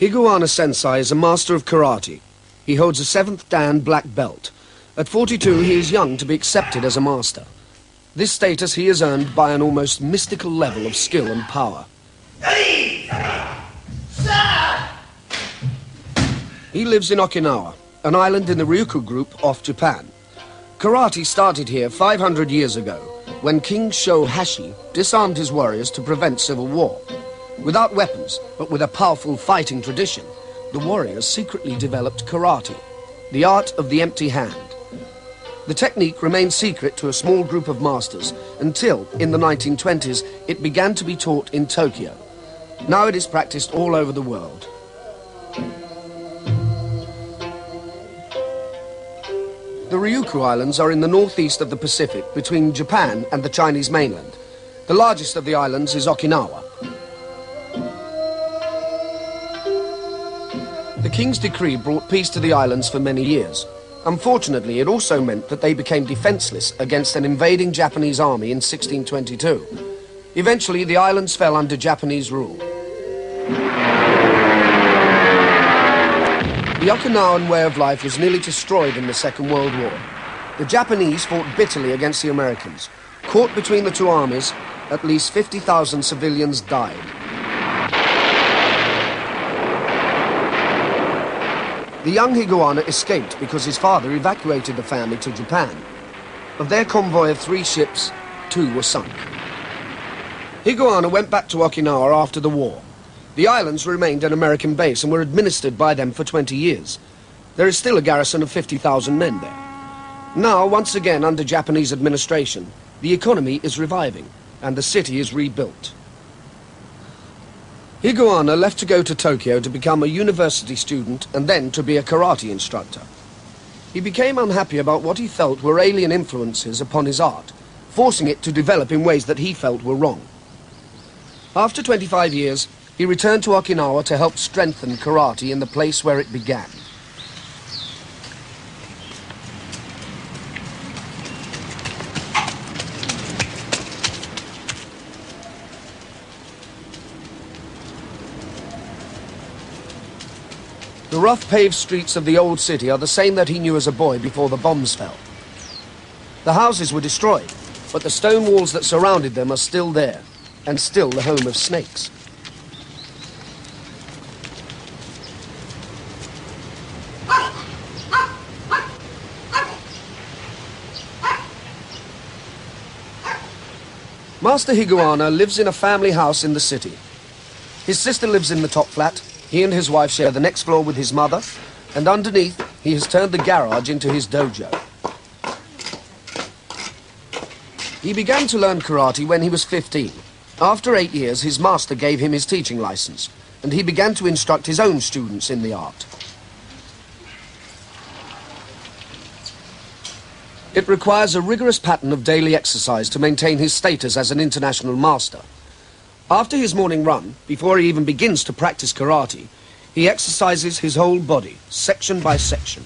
Higuana Sensei is a master of karate. He holds a 7th Dan black belt. At 42, he is young to be accepted as a master. This status he has earned by an almost mystical level of skill and power. He lives in Okinawa, an island in the Ryukyu group off Japan. Karate started here 500 years ago, when King Shohashi disarmed his warriors to prevent civil war. Without weapons, but with a powerful fighting tradition, the warriors secretly developed karate, the art of the empty hand. The technique remained secret to a small group of masters until, in the 1920s, it began to be taught in Tokyo. Now it is practiced all over the world. The Ryukyu Islands are in the northeast of the Pacific, between Japan and the Chinese mainland. The largest of the islands is Okinawa. The King's decree brought peace to the islands for many years. Unfortunately, it also meant that they became defenseless against an invading Japanese army in 1622. Eventually, the islands fell under Japanese rule. The Okinawan way of life was nearly destroyed in the Second World War. The Japanese fought bitterly against the Americans. Caught between the two armies, at least 50,000 civilians died. The young Higuana escaped because his father evacuated the family to Japan. Of their convoy of 3 ships, 2 were sunk. Higuana went back to Okinawa after the war. The islands remained an American base and were administered by them for 20 years. There is still a garrison of 50,000 men there. Now, once again under Japanese administration, the economy is reviving and the city is rebuilt. Higuana left to go to Tokyo to become a university student and then to be a karate instructor. He became unhappy about what he felt were alien influences upon his art, forcing it to develop in ways that he felt were wrong. After 25 years, he returned to Okinawa to help strengthen karate in the place where it began. The rough paved streets of the old city are the same that he knew as a boy before the bombs fell. The houses were destroyed, but the stone walls that surrounded them are still there, and still the home of snakes. Master Higuana lives in a family house in the city. His sister lives in the top flat. He and his wife share the next floor with his mother, and underneath, he has turned the garage into his dojo. He began to learn karate when he was 15. After 8 years, his master gave him his teaching license, and he began to instruct his own students in the art. It requires a rigorous pattern of daily exercise to maintain his status as an international master. After his morning run, before he even begins to practice karate, he exercises his whole body, section by section.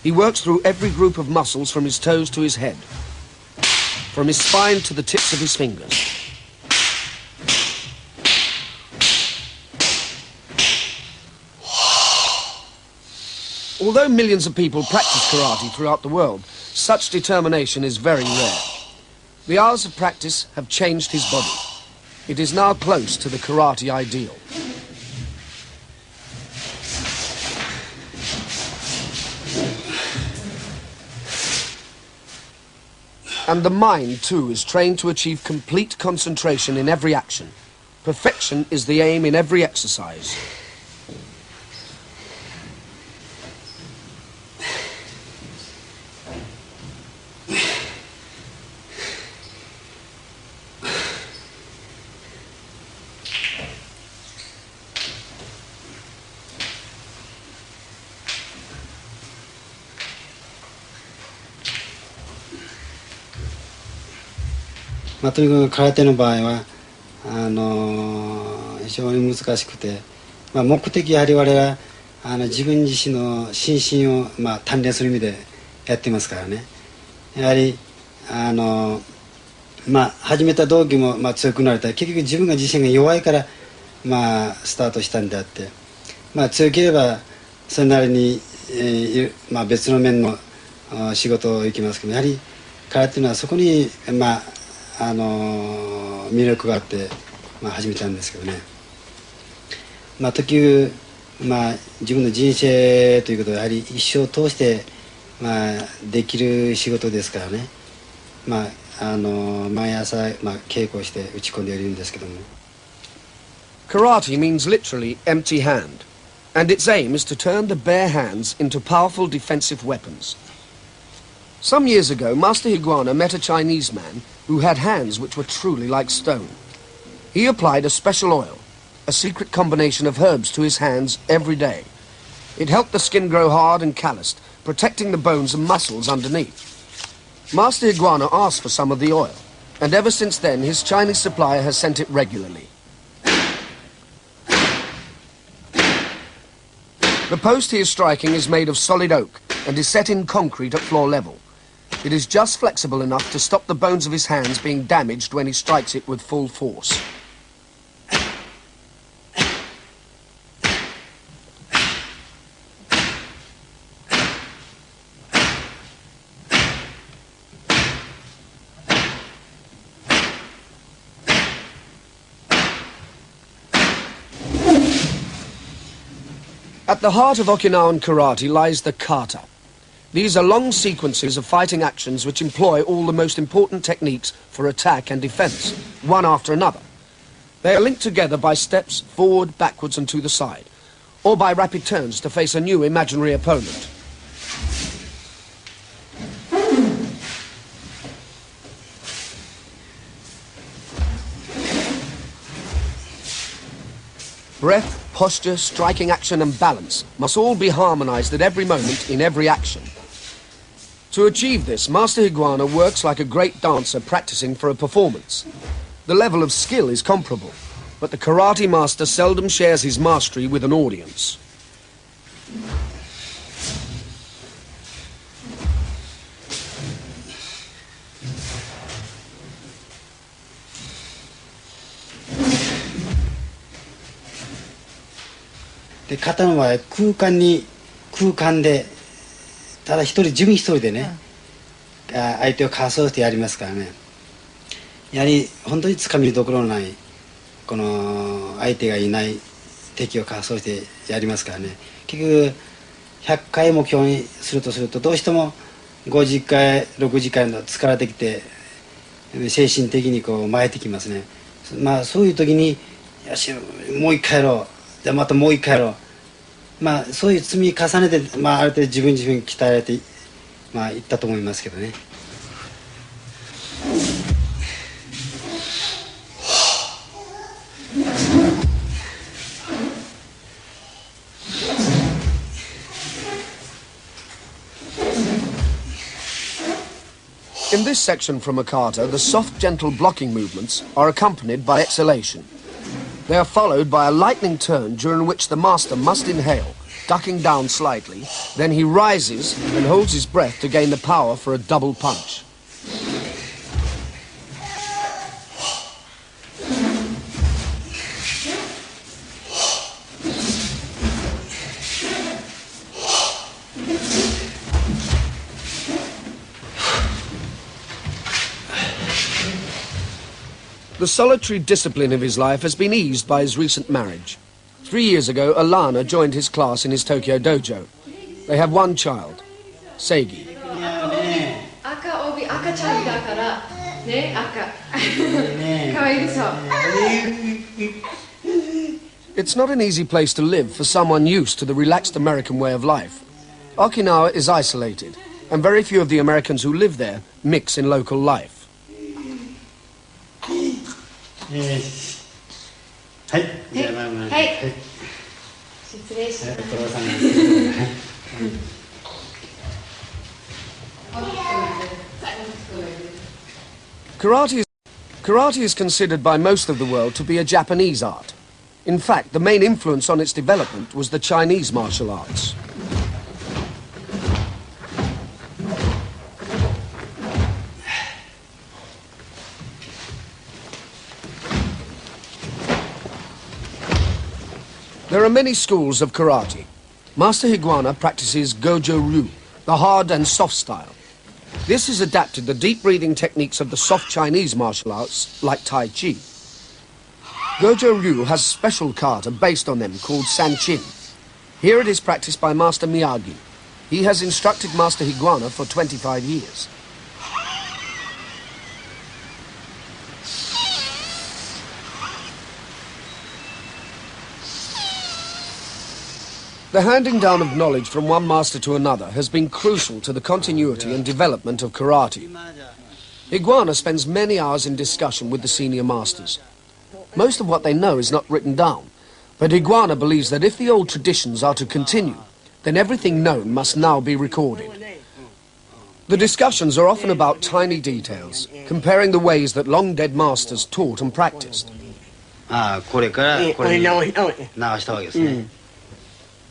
He works through every group of muscles from his toes to his head, from his spine to the tips of his fingers. Although millions of people practice karate throughout the world, such determination is very rare. The hours of practice have changed his body. It is now close to the karate ideal. And the mind, too, is trained to achieve complete concentration in every action. Perfection is the aim in every exercise.まあ、とにかく空手の場合は非常に難しくて、まあ、目的やはり我々は自分自身の心身を、まあ、鍛錬する意味でやってますからね。やはりまあ、始めた動機も、まあ、強くなれたら結局自分が自身が弱いから、まあ、スタートしたんであって、まあ、強ければそれなりに、まあ、別の面の仕事を行きますけど、やはり空手というのはそこに、まあ魅力があって、まあ、始めたんですけどね。まあ、時々、まあ、自分の人生ということはやはり一生を通して、まあ、できる仕事ですからね。まあ、毎朝、まあ、稽古して打ち込んでいるんですけども。Karate means literally empty hand, and its aim is to turn the bare hands into powerful defensive weapons. Some years ago, Master Higuana met a Chinese man who had hands which were truly like stone. He applied a special oil, a secret combination of herbs, to his hands every day. It helped the skin grow hard and calloused, protecting the bones and muscles underneath. Master Higuana asked for some of the oil, and ever since then his Chinese supplier has sent it regularly. The post he is striking is made of solid oak and is set in concrete at floor level. It is just flexible enough to stop the bones of his hands being damaged when he strikes it with full force. At the heart of Okinawan karate lies the kata. These are long sequences of fighting actions which employ all the most important techniques for attack and defense, one after another. They are linked together by steps forward, backwards and to the side, or by rapid turns to face a new imaginary opponent. Breath, posture, striking action and balance must all be harmonized at every moment in every action. To achieve this, Master Higuana works like a great dancer practicing for a performance. The level of skill is comparable, but the karate master seldom shares his mastery with an audience. The kata の場合、空間でただ自分一人でね、相手をかわそうしてやりますからね。やはり本当につかみどころのないこの相手がいない敵をかわそうしてやりますからね。結局100回目標にするとどうしても50回60回の疲れてきて精神的にこう巻いてきますね。まあそういう時によしもう一回やろう、じゃあまたもう一回やろう、まあそういう積み重ねて、まあ、ある程度自分鍛えられて、まあ、いったと思いますけどね。In this section from a kata, the soft, gentle blocking movements are accompanied by exhalation. They are followed by a lightning turn during which the master must inhale, ducking down slightly, then he rises and holds his breath to gain the power for a double punch. The solitary discipline of his life has been eased by his recent marriage. 3 years ago, Alana joined his class in his Tokyo dojo. They have one child, Seigi. It's not an easy place to live for someone used to the relaxed American way of life. Okinawa is isolated, and very few of the Americans who live there mix in local life. はい、じゃあまあまあ、はい、失礼します。Karate is considered by most of the world to be a Japanese art. In fact, the main influence on its development was the Chinese martial arts. There are many schools of karate. Master Higuana practices Gojo-ryu, the hard and soft style. This has adapted the deep breathing techniques of the soft Chinese martial arts, like Tai Chi. Gojo-ryu has special kata based on them called Sanchin. Here it is practiced by Master Miyagi. He has instructed Master Higuana for 25 years. The handing down of knowledge from one master to another has been crucial to the continuity and development of karate. Higuana spends many hours in discussion with the senior masters. Most of what they know is not written down, but Higuana believes that if the old traditions are to continue, then everything known must now be recorded. The discussions are often about tiny details, comparing the ways that long-dead masters taught and practiced.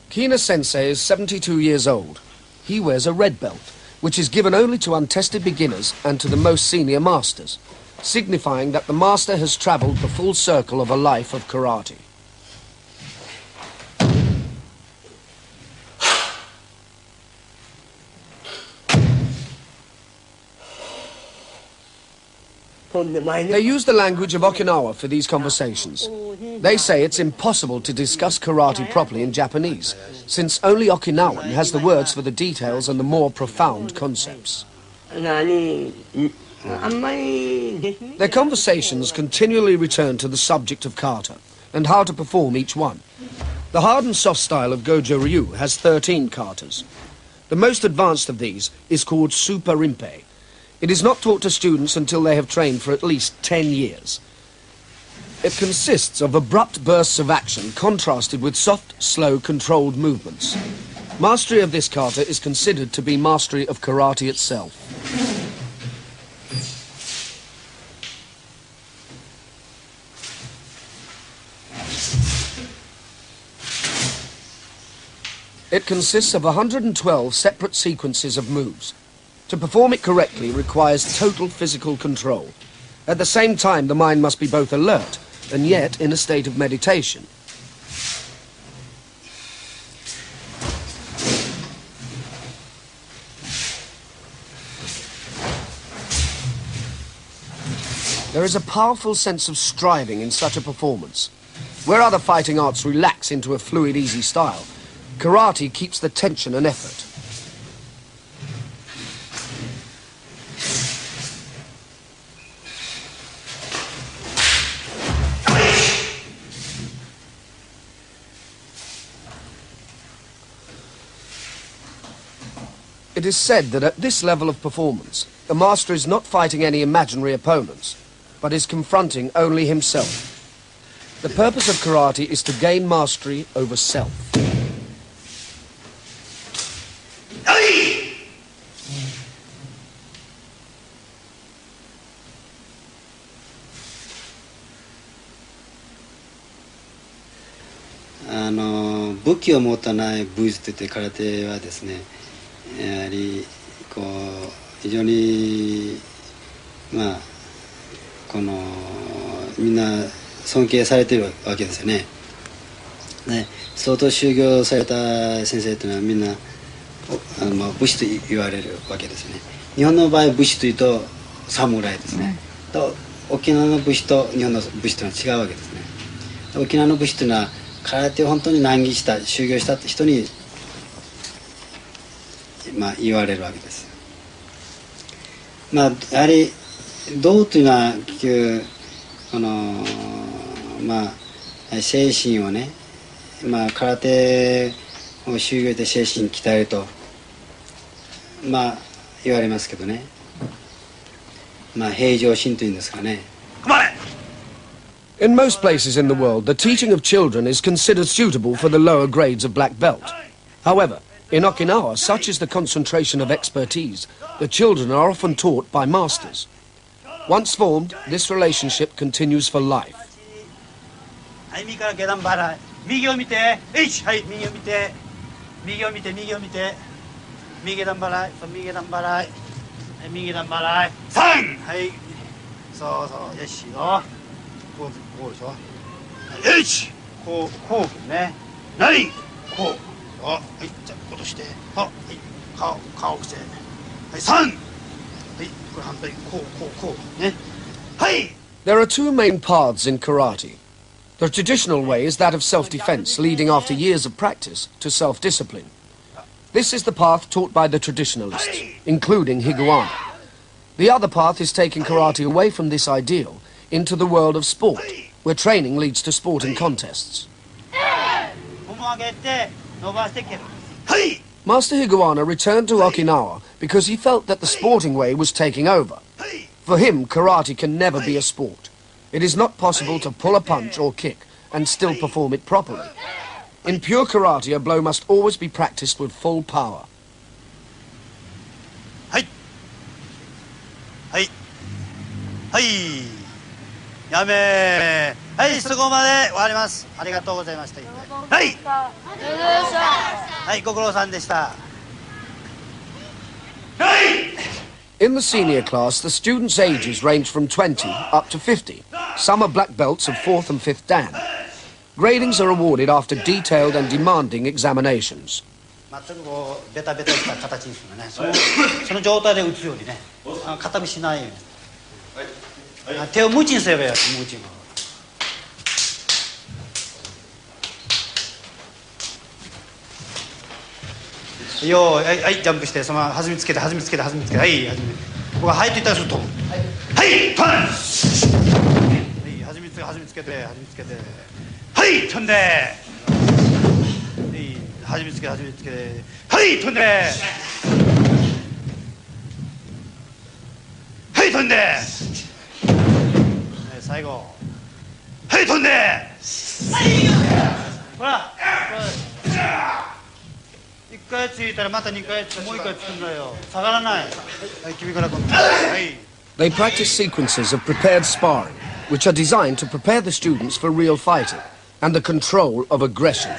Kina Sensei is 72 years old. He wears a red belt, which is given only to untested beginners and to the most senior masters, signifying that the master has travelled the full circle of a life of karate. They use the language of Okinawa for these conversations. They say it's impossible to discuss karate properly in Japanese, since only Okinawan has the words for the details and the more profound concepts. Their conversations continually return to the subject of kata and how to perform each one. The hard and soft style of Gojo-ryu has 13 katas. The most advanced of these is called Super Rinpei. It is not taught to students until they have trained for at least 10 years. It consists of abrupt bursts of action contrasted with soft, slow, controlled movements. Mastery of this kata is considered to be mastery of karate itself. It consists of 112 separate sequences of moves. To perform it correctly requires total physical control. At the same time, the mind must be both alert and yet in a state of meditation. There is a powerful sense of striving in such a performance. Where other fighting arts relax into a fluid, easy style, karate keeps the tension and effort. It is said that at this level of performance, the master is not fighting any imaginary opponents, but is confronting only himself. The purpose of karate is to gain mastery over self. Book 武器を持たない武術といって空手はですね、やはりこう非常にこのみんな尊敬されているわけですよね。相当修行された先生というのはみんな武士と言われるわけですよね。日本の場合武士というと侍ですね。と沖縄の武士と日本の武士というのは違うわけですね。沖縄の武士というのは空手を本当に難儀した修行した人に言われるわけです。やはり道というのは結局この精神をね、空手を修行で精神鍛えると言われますけどね、平常心というんですかね。In most places in the world, the teaching of children is considered suitable for the lower grades of black belt. However, in Okinawa, such is the concentration of expertise, the children are often taught by masters. Once formed, this relationship continues for life. ない、こう、はい、じゃあ落として、はい、顔をくせ、はい、3、はい、これ反対、こう、ね、はい。 There are two main paths in karate. The traditional way is that of self-defense, leading after years of practice to self-discipline. This is the path taught by the traditionalists, including Higuana. The other path is taking karate away from this ideal into the world of sport, where training leads to sporting contests. Master Higuana returned to Okinawa because he felt that the sporting way was taking over. For him, karate can never be a sport. It is not possible to pull a punch or kick and still perform it properly. In pure karate, a blow must always be practiced with full power. はい、やめー、はい、そこまで終わります。ありがとうございました。はい、はい、ご苦労さんでした。はい。 In the senior class, the students' ages range from 20 up to 50. Some are black belts of 4th and 5th Dan. Gradings are awarded after detailed and demanding examinations. 全くこうベタベタした形にするね。その状態で打つようにね。片身しないように。手を無知にすればいいやつ、無知に。よーい、はい、ジャンプして、そのまま弾みつけて、はい、弾み。ここがはいと言ったらすると、はい、パン。はい、弾みつけて、はい、飛んで。はい、弾みつけて、はい、飛んで。はい、飛んで。最後、はい、飛んで。ほら、一回ついたらまた2回ついて、もう1回つくんだよ。下がらない。はい、君から今度。はい。 They practice sequences of prepared sparring, which are designed to prepare the students for real fighting and the control of aggression.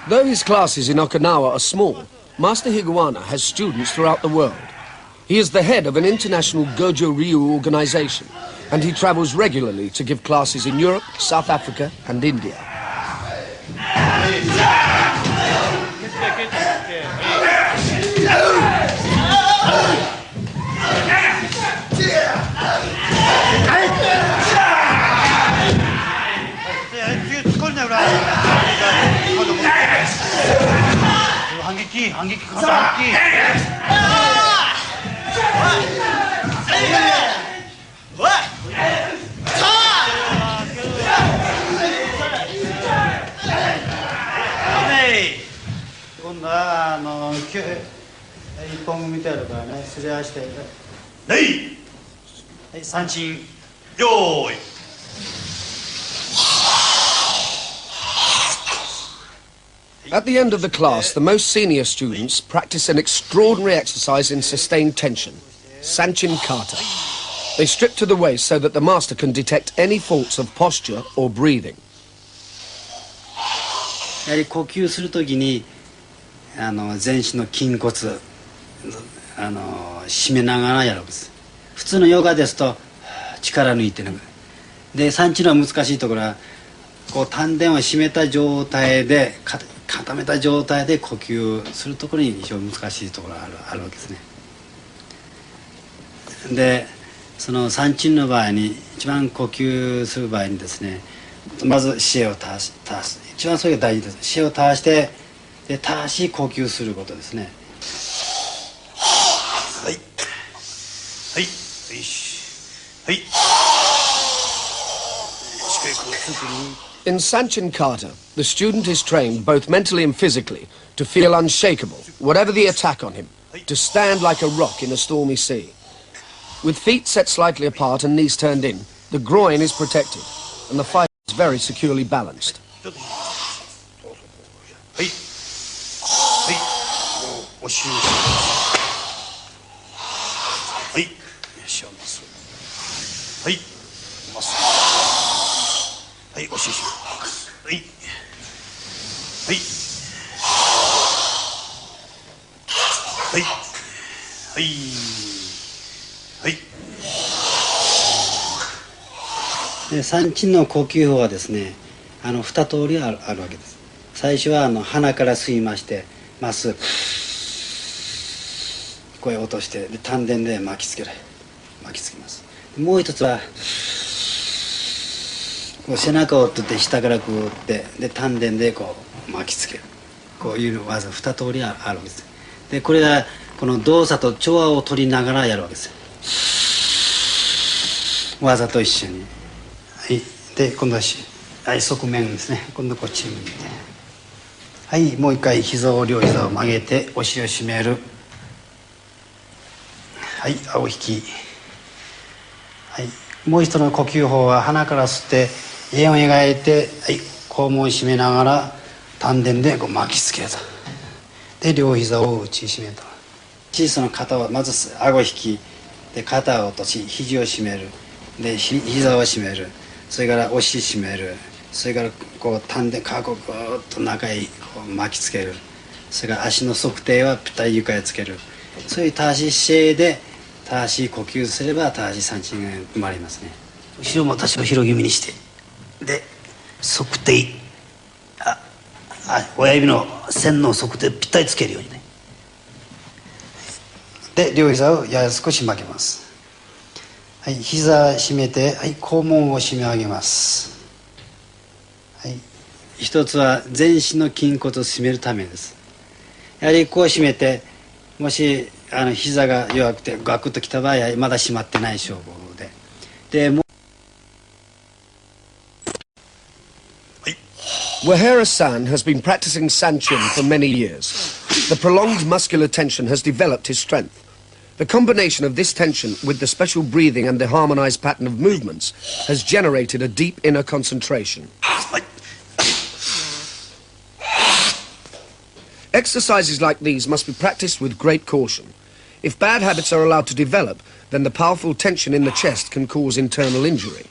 Though his classes in Okinawa are small, Master Higuana has students throughout the world. He is the head of an international Gojo Ryu organization, and he travels regularly to give classes in Europe, South Africa, and India. Sanchin, yo! At the end of the class, the most senior students practice an extraordinary exercise in sustained tension, Sanchin kata. They strip to the waist so that the master can detect any faults of posture or breathing. やはり呼吸するときに全身の筋骨締めながらやるんです。普通のヨガですと力抜いてね。でサンチの難しいところはこう丹田を締めた状態で固めた状態で呼吸するところに非常に難しいところがあるわけですね。でそのサンチンの場合に一番呼吸する場合にですね、まず視野を垂らす一番それが大事です。視野を垂らしてで正しい呼吸することですね。はいはい、よし、はい。 In Sanchin kata, the student is trained both mentally and physically to feel unshakable, whatever the attack on him, to stand like a rock in a stormy sea. With feet set slightly apart and knees turned in, the groin is protected, and the fight is very securely balanced. はいはい。でサンチンの呼吸法はですね、2通りあるわけです。最初は鼻から吸いましてまっすぐ声を落として、で丹田で巻きつけます。もう一つはこう背中を取って下からこう打って、で丹田でこう巻きつける、こういう技2通りあるわけです。でこれはこの動作と調和を取りながらやるわけです。技と一緒に。はい。で今度は側面ですね。今度こっち向いて、はい、もう一回両膝を曲げてお尻を締める。はい、青引き。はい、もう一度の呼吸法は鼻から吸って円を描いて、はい、肛門を締めながら丹田でこう巻きつけると。で両膝を内締めると。小さな肩をまず顎引きで肩を落とし肘を締める、で膝を締める、それからお尻締める、それからこう丹田顔をぐーっと中へこう巻きつける、それから足の測定はぴったり床へつける。そういう正しい姿勢で正しい呼吸すれば正しい産地が生まれますね。後ろも多少広気味にして、で測定、親指の線の測定ぴったりつけるようにね。で両膝をやや少し曲げます。はい、膝締めて、はい、肛門を締め上げます。はい、一つは全身の筋骨を締めるためです。やはりこう締めて、もし膝が弱くてガクッときた場合はまだ締まってない証拠で、もう Wahera-san has been practicing Sanchin for many years. The prolonged muscular tension has developed his strength. The combination of this tension with the special breathing and the harmonized pattern of movements has generated a deep inner concentration. Exercises like these must be practiced with great caution. If bad habits are allowed to develop, then the powerful tension in the chest can cause internal injury.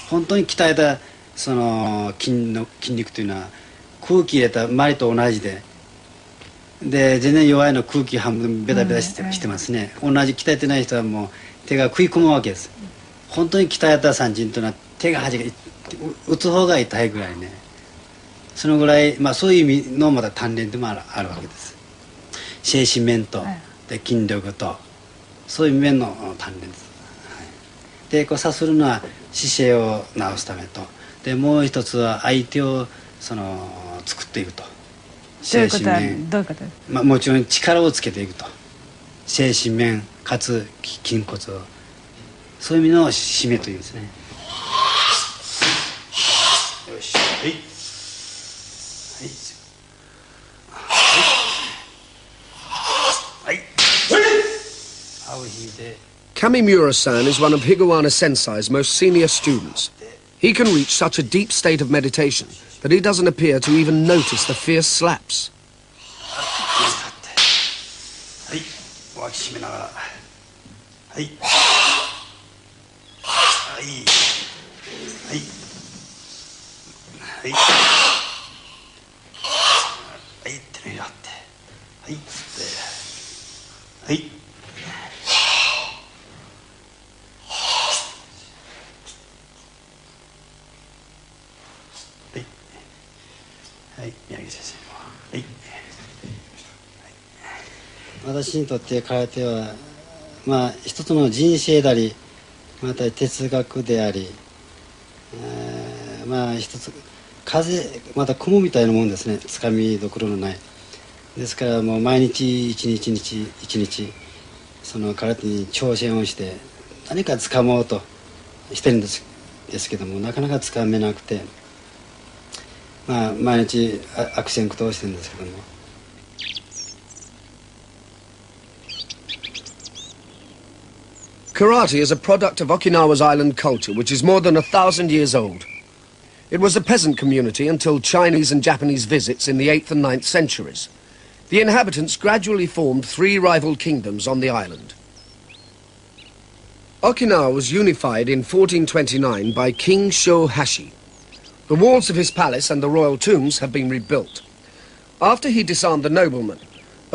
本当に鍛えたその筋肉というのは空気入れた周りと同じで、全然弱いの空気半分ベタベタしてますね。同じ鍛えてない人はもう手が食い込むわけです。本当に鍛えた産地というのは手が弾け打つ方が痛いぐらいね。そのぐらい、そういう意味のまた鍛錬でもあるわけです。精神面とで筋力とそういう面の鍛錬です。でこうさするのは姿勢を直すためと、でもう一つは相手を作っていくと。精神面、どういうことですか？もちろん力をつけていくと。精神面かつ筋骨を、そういう意味の締めというんですね。よし、はい。Kamimura-san is one of Higuana Sensei's most senior students. He can reach such a deep state of meditation that he doesn't appear to even notice the fierce slaps. はい、脇締めながら、はい、はい、はい、はい、はい、手にやって、はい、はい。はい、宮城先生。はい。私にとって空手は、一つの人生であり、また哲学であり、一つ風、また雲みたいなもんですね。つかみどころのない。ですからもう毎日一日その空手に挑戦をして何かつかもうとしてるんですけども、なかなかつかめなくて。毎日悪戦苦闘してるんですけども。Karate is a product of Okinawa's island culture, which is more than 1,000 years old. It was a peasant community until Chinese and Japanese visits in the 8th and 9th centuries. The inhabitants gradually formed 3 rival kingdoms on the island. Okinawa was unified in 1429 by King Shohashi. The walls of his palace and the royal tombs have been rebuilt. After he disarmed the noblemen,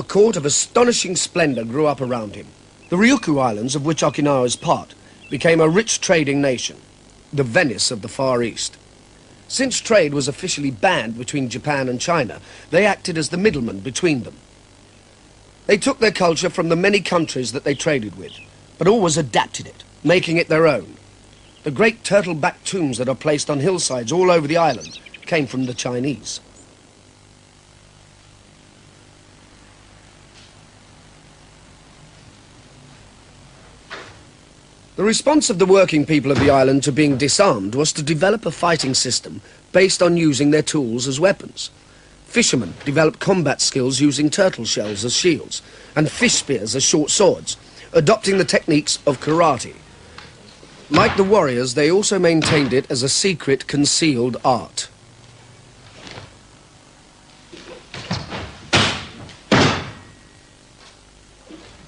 a court of astonishing splendor grew up around him. The Ryukyu Islands, of which Okinawa is part, became a rich trading nation, the Venice of the Far East. Since trade was officially banned between Japan and China, they acted as the middlemen between them. They took their culture from the many countries that they traded with, but always adapted it, making it their own. The great turtle-backed tombs that are placed on hillsides all over the island came from the Chinese. The response of the working people of the island to being disarmed was to develop a fighting system based on using their tools as weapons. Fishermen developed combat skills using turtle shells as shields and fish spears as short swords, adopting the techniques of karate. Like the warriors, they also maintained it as a secret, concealed art.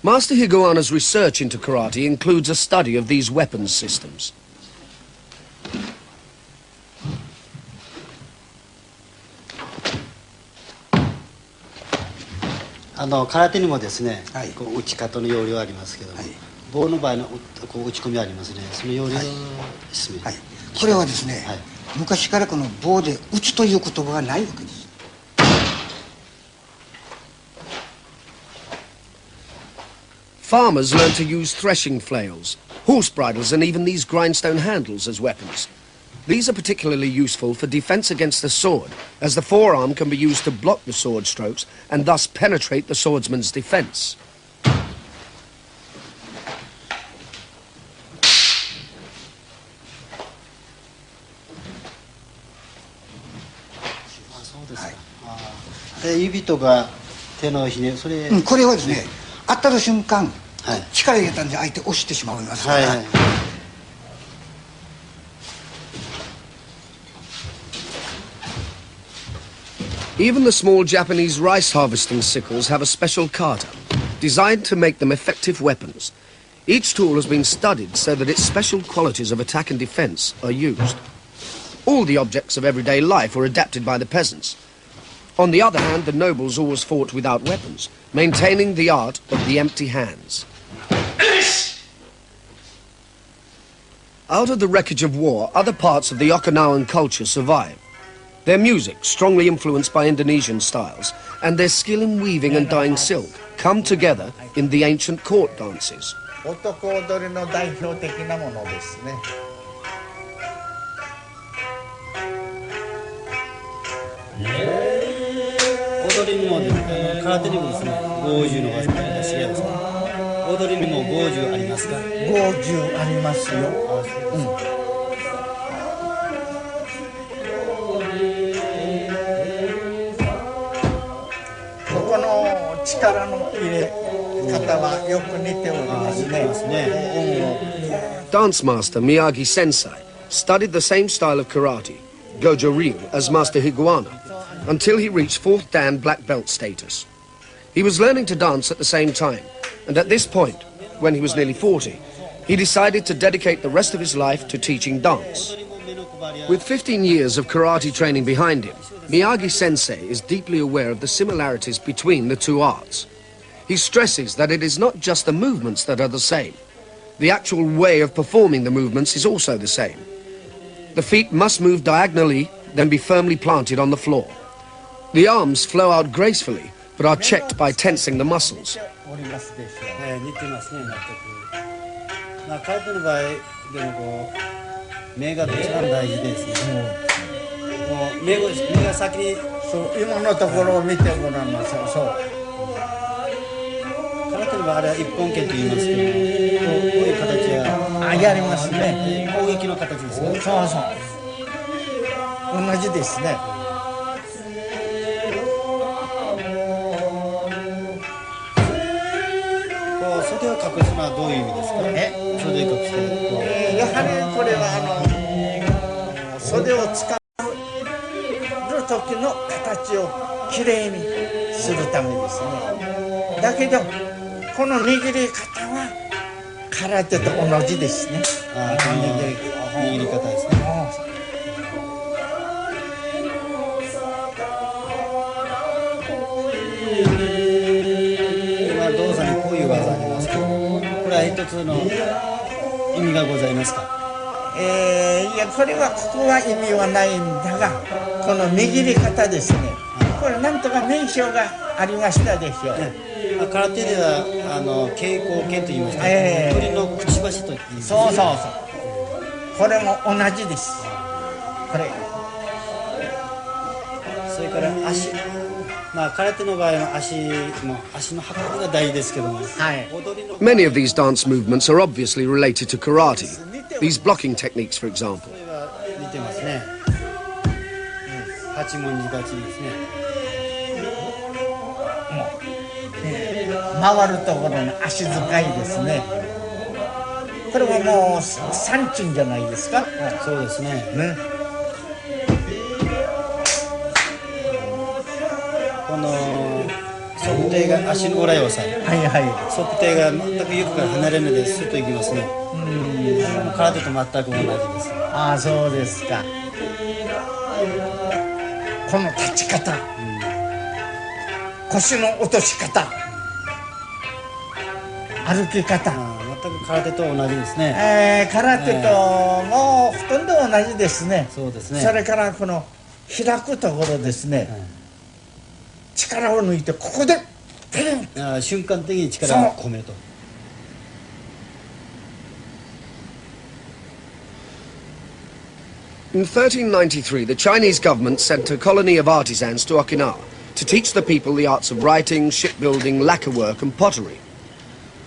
Master Higuana's research into karate includes a study of these weapons systems. 空手にもですね、はい、こう打ち方の要領ありますけども、はい、棒の場合のこう打ち込みありますね。その要領ですね。はい、これはですね、はい、昔からこの棒で打つという言葉がないわけです。Farmers learned to use threshing flails, horse bridles, and even these grindstone handles as weapons. These are particularly useful for defense against the sword, as the forearm can be used to block the sword strokes and thus penetrate the swordsman's defense. Mm, これはですね、当たる瞬間、はい、力入れたんで相手押してしまいますから。はいはい、Even the small Japanese rice harvesting sickles have a special kata, designed to make them effective weapons. Each tool has been studied so that its special qualities of attack and defense are used. All the objects of everyday life were adapted by the peasants. On the other hand, the nobles always fought without weapons, maintaining the art of the empty hands. Out of the wreckage of war, other parts of the Okinawan culture survive. Their music, strongly influenced by Indonesian styles, and their skill in weaving and dyeing silk come together in the ancient court dances. 男踊りの代表的なものですね。踊りにも空手にもですね、50のが知り合いますか。踊りにも50ありますか。50ありますよ。ここの力の入れ方はよく似ておりますね。Dance master Miyagi Sensei studied the same style of karate, Gojo Ryu, as Master Higuana, until he reached 4th Dan black belt status. He was learning to dance at the same time, and at this point, when he was nearly 40, he decided to dedicate the rest of his life to teaching dance. With 15 years of karate training behind him, Miyagi Sensei is deeply aware of the similarities between the two arts. He stresses that it is not just the movements that are the same. The actual way of performing the movements is also the same. The feet must move diagonally, then be firmly planted on the floor. The arms flow out gracefully, but are checked by tensing the muscles. 似てますね、全く。空手の場合でもこう目が一番大事ですね。もう目が先にそう今のところを見てごらんなさい。そう。空手の場合あれは一本剣と言いますけど、こういう形はやりますね。攻撃の形ですね。そうそう。同じですね。袖を隠すのはどういう意味ですか。袖を隠す。やはりこれは袖を使う時の形をきれいにするためですね。だけどこの握り方は空手と同じですね。握り方ですね。一つの意味がございますか？いやこれはここは意味はないんだが、この握り方ですね、これなんとか名称がありましたでしょう。空手では蛍光剣と言いました、鳥のくちばしと言います。そうそうそう、これも同じです。これそれから足、空手の場合は足の運びが大事ですけども、Many of these dance movements are obviously related to karate. These blocking techniques, for example. それは似てますね。八文字立ちですね。回るところの足使いですね。これはもうサンチンじゃないですか。そうですね。この足底が足の裏を押さえる。足底が全く床から離れないでスッといきますね。空手と全く同じです。ああ、そうですか。この立ち方、腰の落とし方、歩き方、全く空手と同じですね。空手ともうほとんど同じですね。そうですね。それからこの開くところですね、力を抜いてここでピン、瞬間的に力を込めると。In 1393, the Chinese government sent a colony of artisans to Okinawa to teach the people the arts of writing, shipbuilding, lacquer work and pottery.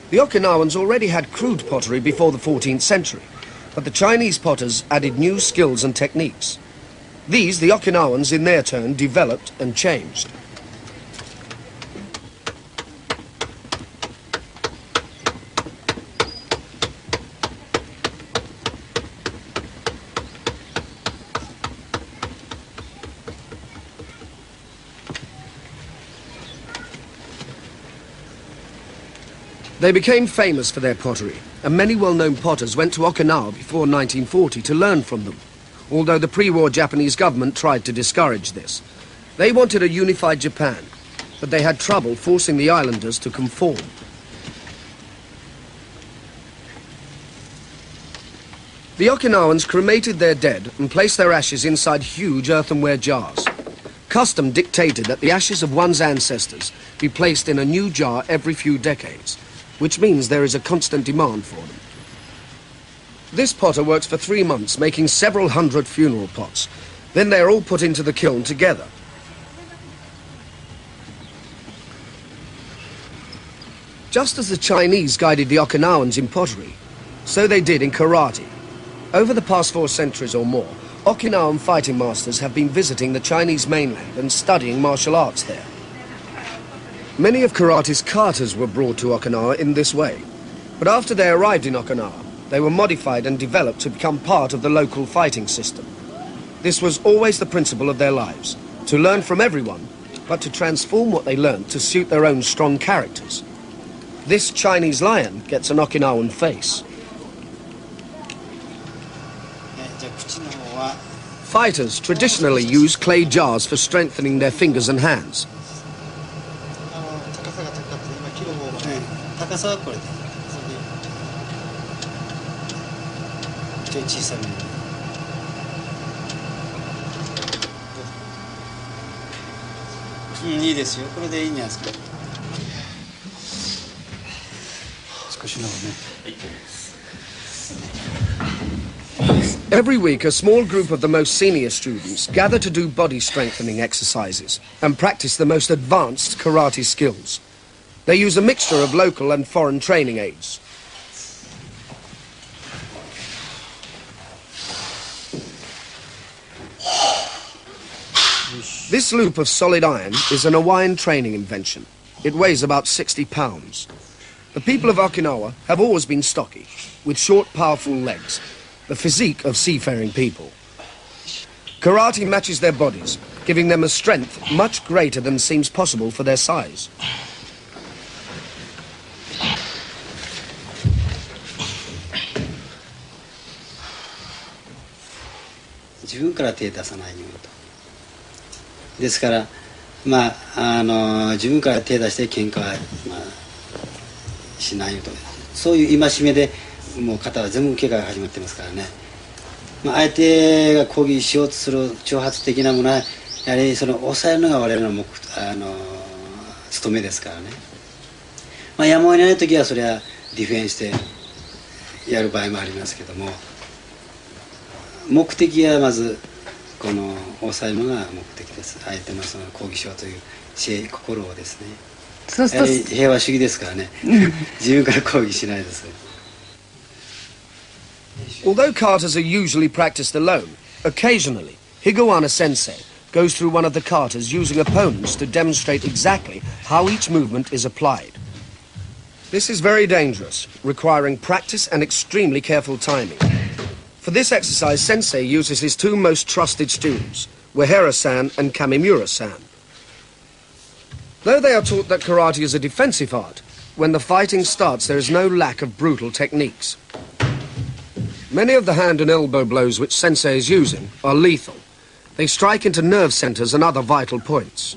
The Okinawans already had crude pottery before the 14th century, but the Chinese potters added new skills and techniques. These, the Okinawans in their turn developed and changed. They became famous for their pottery, and many well-known potters went to Okinawa before 1940 to learn from them, although the pre-war Japanese government tried to discourage this. They wanted a unified Japan, but they had trouble forcing the islanders to conform. The Okinawans cremated their dead and placed their ashes inside huge earthenware jars. Custom dictated that the ashes of one's ancestors be placed in a new jar every few decades, which means there is a constant demand for them. This potter works for 3 months, making several hundred funeral pots. Then they are all put into the kiln together. Just as the Chinese guided the Okinawans in pottery, so they did in karate. Over the past 4 centuries or more, Okinawan fighting masters have been visiting the Chinese mainland and studying martial arts there. Many of karate's katas were brought to Okinawa in this way, but after they arrived in Okinawa, they were modified and developed to become part of the local fighting system. This was always the principle of their lives, to learn from everyone, but to transform what they learned to suit their own strong characters. This Chinese lion gets an Okinawan face. Fighters traditionally use clay jars for strengthening their fingers and hands. 高さはこれでちょい小さめにいいですよ。これでいいんじゃないですか。少しのね。Every week, a small group of the most senior students gather to do body strengthening exercises and practice the most advanced karate skills. They use a mixture of local and foreign training aids. This loop of solid iron is an Hawaiian training invention. It weighs about 60 pounds. The people of Okinawa have always been stocky, with short, powerful legs, the physique of seafaring people. Karate matches their bodies, giving them a strength much greater than seems possible for their size. 自分から手出さないようにと。ですから自分から手出して喧嘩は、しないよと。そういう戒めでもう型は全部怪我が始まってますからね、相手が攻撃しようとする挑発的なものはやはりその抑えるのが我々の務めですからね、やむを得ない時はそれはディフェンスでやる場合もありますけども、目的はまずこの抑えるのが目的です。相手のその攻撃しようという心をですね、そうすると平和主義ですからね自分から攻撃しないです。Although katas are usually practiced alone, occasionally Higawana sensei goes through one of the katas using opponents to demonstrate exactly how each movement is applied. This is very dangerous, requiring practice and extremely careful timing. For this exercise, sensei uses his two most trusted students, Uehara-san and Kamimura-san. Though they are taught that karate is a defensive art, when the fighting starts there is no lack of brutal techniques. Many of the hand and elbow blows which sensei is using are lethal. They strike into nerve centers and other vital points.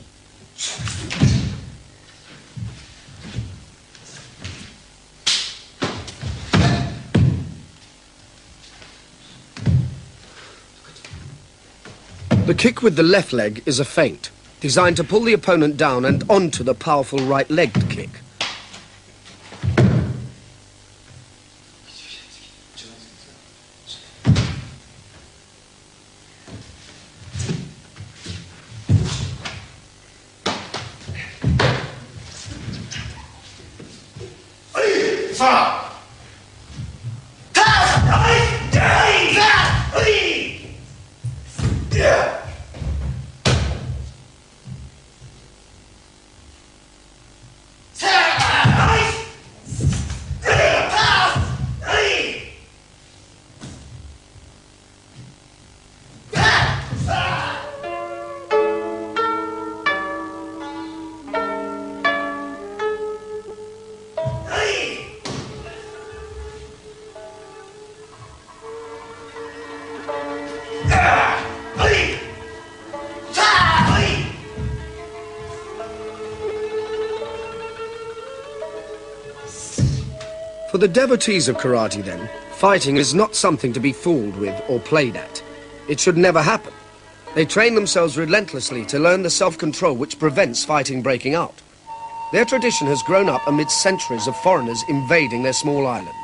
The kick with the left leg is a feint, designed to pull the opponent down and onto the powerful right-legged kick. For the devotees of karate, then, fighting is not something to be fooled with or played at. It should never happen. They train themselves relentlessly to learn the self-control which prevents fighting breaking out. Their tradition has grown up amidst centuries of foreigners invading their small island.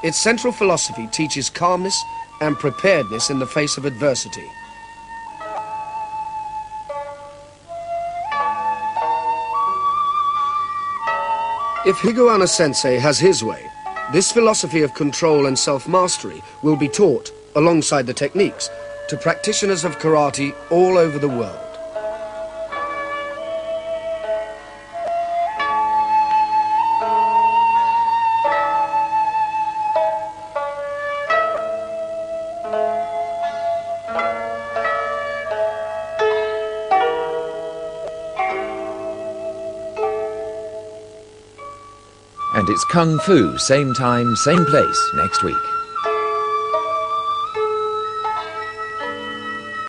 Its central philosophy teaches calmness and preparedness in the face of adversity. If Higawana Sensei has his way, this philosophy of control and self-mastery will be taught, alongside the techniques, to practitioners of karate all over the world. And it's Kung Fu, same time, same place, next week.